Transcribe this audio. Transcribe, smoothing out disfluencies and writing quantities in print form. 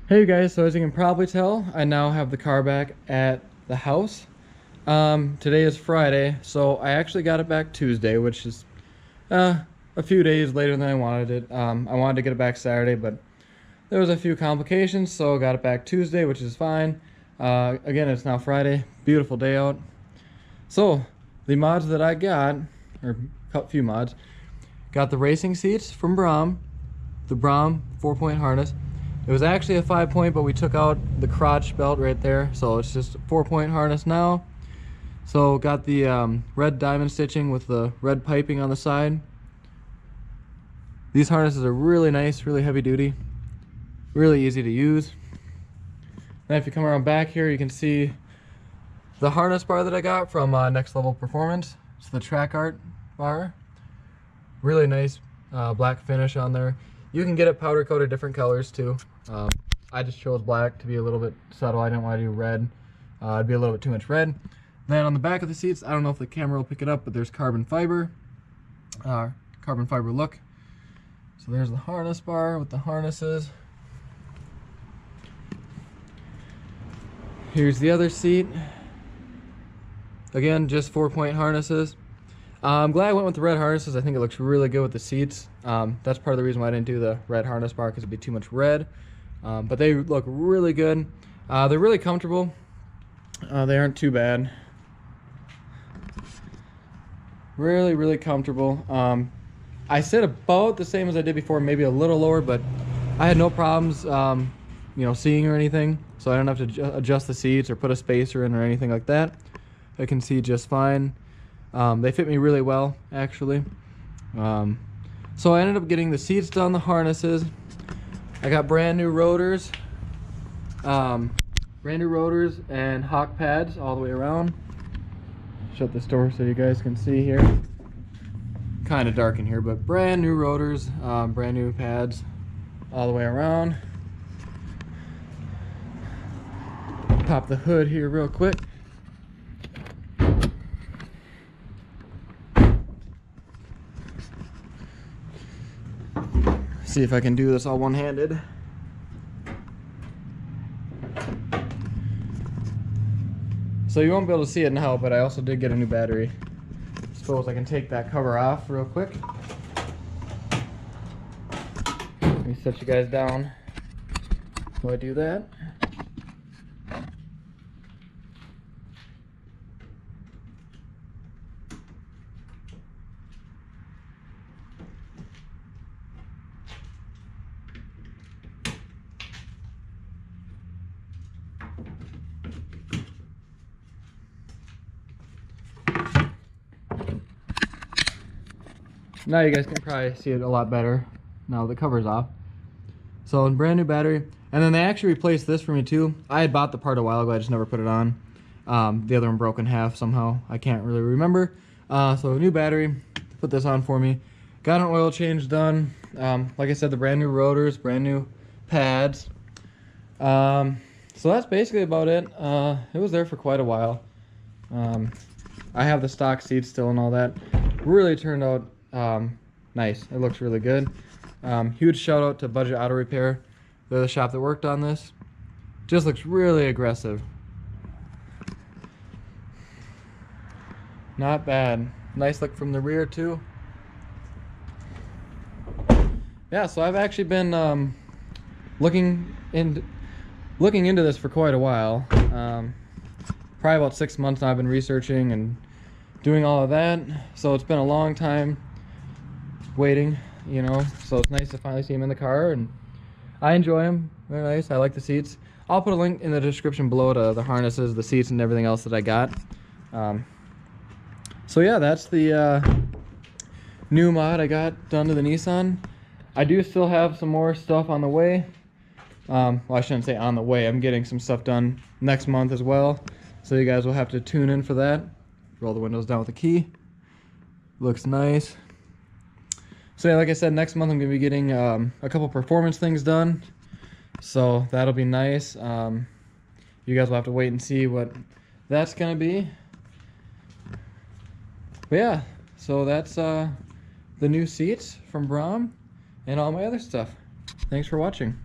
Hey guys, so as you can probably tell, I now have the car back at the house. Today is Friday, so I actually got it back Tuesday, which is a few days later than I wanted it. I wanted to get it back Saturday, but there was a few complications, so got it back Tuesday, which is fine. Again, it's now Friday. Beautiful day out. So, the mods that I got, or a few mods, got the racing seats from Braum, the Braum 4-point harness. It was actually a 5-point, but we took out the crotch belt right there, so it's just a 4-point harness now. So got the red diamond stitching with the red piping on the side. These harnesses are really nice, really heavy duty, really easy to use. Then if you come around back here, you can see the harness bar that I got from Next Level Performance. It's the track art bar. Really nice black finish on there. You can get it powder coated different colors too. I just chose black to be a little bit subtle. I didn't want to do red. It'd be a little bit too much red. Then on the back of the seats, I don't know if the camera will pick it up, but there's carbon fiber look. So there's the harness bar with the harnesses. Here's the other seat. Again, just 4-point harnesses. I'm glad I went with the red harnesses. I think it looks really good with the seats. That's part of the reason why I didn't do the red harness bar, because it'd be too much red. But they look really good. They're really comfortable. They aren't too bad. Really, really comfortable. I sit about the same as I did before, maybe a little lower, but I had no problems, seeing or anything. So I don't have to adjust the seats or put a spacer in or anything like that. I can see just fine. They fit me really well, actually. So I ended up getting the seats done, the harnesses. I got brand new rotors. Brand new rotors and hawk pads all the way around. Shut this door so you guys can see here. Kind of dark in here, but brand new rotors, brand new pads all the way around. Pop the hood here real quick. See if I can do this all one-handed. So you won't be able to see it now, but I also did get a new battery. Suppose I can take that cover off real quick. Let me set you guys down while I do that. Now you guys can probably see it a lot better now the cover's off. So brand new battery, and then they actually replaced this for me too. I had bought the part a while ago, I just never put it on. The other one broke in half somehow, I can't really remember. So a new battery, put this on for me. Got an oil change done. Like I said, the brand new rotors, brand new pads. So that's basically about it. It was there for quite a while. I have the stock seats still and all that. Really turned out nice. It looks really good. Huge shout out to Budget Auto Repair. They're the shop that worked on this. Just looks really aggressive. Not bad. Nice look from the rear too. Yeah, so I've actually been looking into this for quite a while. Probably about 6 months now I've been researching and doing all of that. So it's been a long time waiting, so it's nice to finally see him in the car, and I enjoy him. They're nice. I like the seats. I'll put a link in the description below to the harnesses, the seats, and everything else that I got. So yeah, that's the new mod I got done to the Nissan. I do still have some more stuff on the way. Well, I shouldn't say on the way. I'm getting some stuff done next month as well, so you guys will have to tune in for that. Roll the windows down with the key. Looks nice. So yeah, like I said, next month I'm going to be getting a couple performance things done. So that'll be nice. You guys will have to wait and see what that's going to be. But yeah, so that's the new seats from Braum and all my other stuff. Thanks for watching.